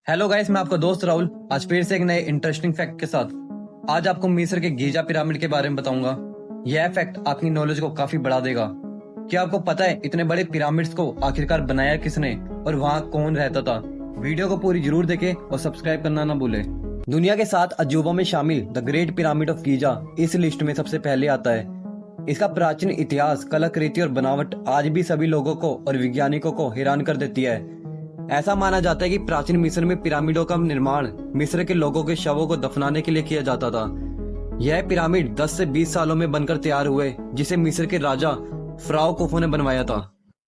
Hello guys, मैं आपका दोस्त राहुल आज फिर से एक नए इंटरेस्टिंग फैक्ट के साथ। आज आपको मिस्र के गीजा पिरामिड के बारे में बताऊंगा। यह फैक्ट आपकी नॉलेज को काफी बढ़ा देगा। क्या आपको पता है इतने बड़े पिरामिड्स को आखिरकार बनाया किसने और वहाँ कौन रहता था? वीडियो को पूरी जरूर देखें और सब्सक्राइब करना ना भूले। दुनिया के 7 अजूबों में शामिल the great pyramid of Giza इस लिस्ट में सबसे पहले आता है। इसका प्राचीन इतिहास, कलाकृति और बनावट आज भी सभी लोगों को और वैज्ञानिकों को हैरान कर देती है। ऐसा माना जाता है कि प्राचीन मिस्र में पिरामिडों का निर्माण मिस्र के लोगों के शवों को दफनाने के लिए किया जाता था। यह पिरामिड 10 से 20 सालों में बनकर तैयार हुए, जिसे मिस्र के राजा फराओ कुफू ने बनवाया था।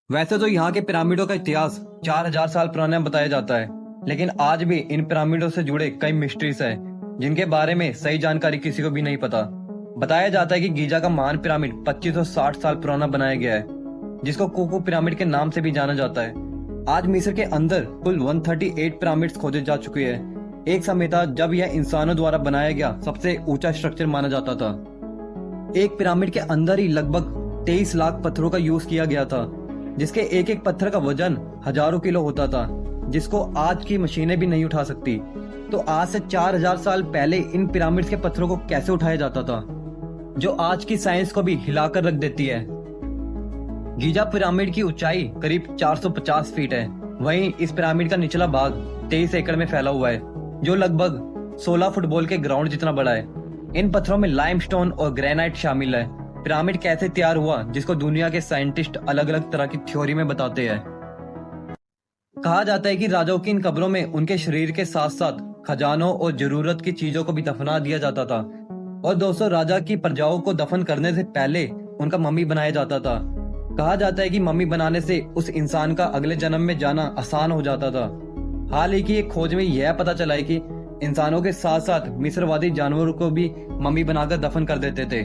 वैसे तो यहाँ के पिरामिडों का इतिहास 4000 साल पुराना बताया जाता है, लेकिन आज भी इन पिरामिडों से जुड़े कई मिस्ट्रीज है जिनके बारे में सही जानकारी किसी को भी नहीं पता। बताया जाता है कि गीजा का महान पिरामिड 2560 साल पुराना बनाया गया है, जिसको कुफू पिरामिड के नाम से भी जाना जाता है। आज मिस्र के अंदर कुल 138 पिरामिड्स खोजे जा चुके हैं। एक समय था जब यह इंसानों द्वारा बनाया गया सबसे ऊंचा स्ट्रक्चर माना जाता था। एक पिरामिड के अंदर ही लगभग 23 लाख पत्थरों का यूज किया गया था, जिसके एक एक पत्थर का वजन हजारों किलो होता था, जिसको आज की मशीनें भी नहीं उठा सकती। तो आज से 4000 साल पहले इन पिरामिड्स के पत्थरों को कैसे उठाया जाता था, जो आज की साइंस को भी हिलाकर रख देती है। गीजा पिरामिड की ऊंचाई करीब 450 फीट है। वहीं इस पिरामिड का निचला भाग 23 एकड़ में फैला हुआ है, जो लगभग 16 फुटबॉल के ग्राउंड जितना बड़ा है। इन पत्थरों में लाइमस्टोन और ग्रेनाइट शामिल है। पिरामिड कैसे तैयार हुआ, जिसको दुनिया के साइंटिस्ट अलग अलग तरह की थ्योरी में बताते हैं। कहा जाता है कि राजाओं की इन कब्रों में उनके शरीर के साथ साथ खजानों और जरूरत की चीजों को भी दफना दिया जाता था। और दोस्तों, राजा की प्रजाओं को दफन करने से पहले उनका मम्मी बनाया जाता था। कहा जाता है कि मम्मी बनाने से उस इंसान का अगले जन्म में जाना आसान हो जाता था। हाल ही की एक खोज में यह पता चला है कि इंसानों के साथ साथ मिस्रवादी जानवरों को भी मम्मी बनाकर दफन कर देते थे,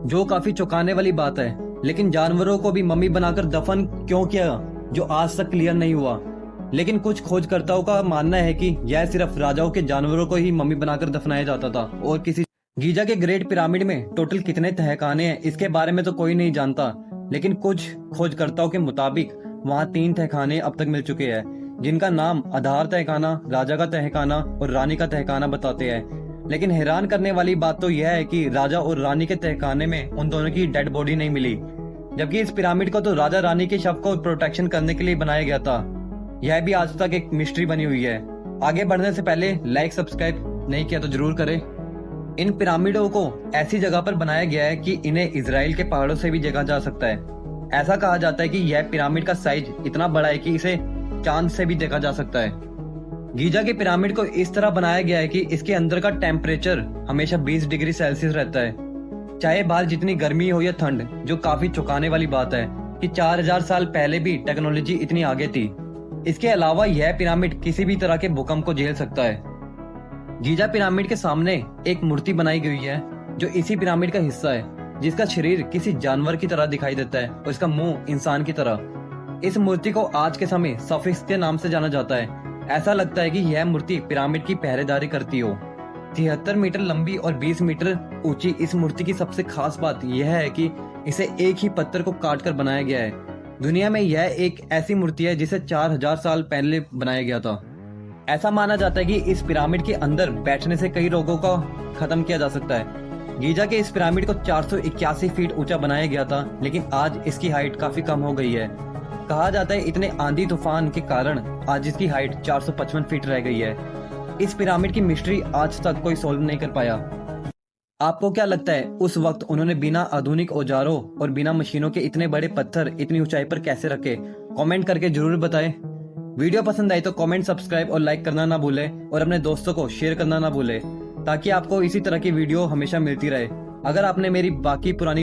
जो काफी चौंकाने वाली बात है। लेकिन जानवरों को भी मम्मी बनाकर दफन क्यों किया, जो आज तक क्लियर नहीं हुआ। लेकिन कुछ खोजकर्ताओं का मानना है कि यह सिर्फ राजाओं के जानवरों को ही मम्मी बनाकर दफनाया जाता था और किसी। गीजा के ग्रेट पिरामिड में टोटल कितने तहखाने हैं, इसके बारे में तो कोई नहीं जानता, लेकिन कुछ खोजकर्ताओं के मुताबिक वहाँ 3 तहखाने अब तक मिल चुके हैं, जिनका नाम आधार तहखाना, राजा का तहखाना और रानी का तहखाना बताते हैं। लेकिन हैरान करने वाली बात तो यह है कि राजा और रानी के तहखाने में उन दोनों की डेड बॉडी नहीं मिली, जबकि इस पिरामिड को तो राजा रानी के शव को प्रोटेक्शन करने के लिए बनाया गया था। यह भी आज तक एक मिस्ट्री बनी हुई है। आगे बढ़ने से पहले लाइक सब्सक्राइब नहीं किया तो जरूर करें। इन पिरामिडों को ऐसी जगह पर बनाया गया है कि इन्हें इजराइल के पहाड़ों से भी देखा जा सकता है। ऐसा कहा जाता है कि यह पिरामिड का साइज इतना बड़ा है कि इसे चांद से भी देखा जा सकता है। गीजा के पिरामिड को इस तरह बनाया गया है कि इसके अंदर का टेम्परेचर हमेशा 20 डिग्री सेल्सियस रहता है, चाहे बाहर जितनी गर्मी हो या ठंड, जो काफी चौंकाने वाली बात है कि 4000 साल पहले भी टेक्नोलॉजी इतनी आगे थी। इसके अलावा यह पिरामिड किसी भी तरह के भूकंप को झेल सकता है। गीजा पिरामिड के सामने एक मूर्ति बनाई गई है, जो इसी पिरामिड का हिस्सा है, जिसका शरीर किसी जानवर की तरह दिखाई देता है और इसका मुंह इंसान की तरह। इस मूर्ति को आज के समय स्फिंक्स के नाम से जाना जाता है। ऐसा लगता है कि यह मूर्ति पिरामिड की पहरेदारी करती हो। 73 मीटर लंबी और 20 मीटर ऊंची इस मूर्ति की सबसे खास बात यह है कि इसे एक ही पत्थर को काट कर बनाया गया है। दुनिया में यह एक ऐसी मूर्ति है जिसे 4000 साल पहले बनाया गया था। ऐसा माना जाता है कि इस पिरामिड के अंदर बैठने से कई रोगों को खत्म किया जा सकता है। गीजा के इस पिरामिड को 481 फीट ऊंचा बनाया गया था, लेकिन आज इसकी हाइट काफी कम हो गई है। कहा जाता है इतने आंधी तूफान के कारण आज इसकी हाइट 455 फीट रह गई है। इस पिरामिड की मिस्ट्री आज तक कोई सोल्व नहीं कर पाया। आपको क्या लगता है उस वक्त उन्होंने बिना आधुनिक औजारों और बिना मशीनों के इतने बड़े पत्थर इतनी ऊंचाई पर कैसे रखे? कमेंट करके जरूर बताएं। वीडियो पसंद आई तो कमेंट, सब्सक्राइब और लाइक करना ना भूलें और अपने दोस्तों को शेयर करना ना भूलें, ताकि आपको इसी तरह की वीडियो हमेशा मिलती रहे। अगर आपने मेरी बाकी पुरानी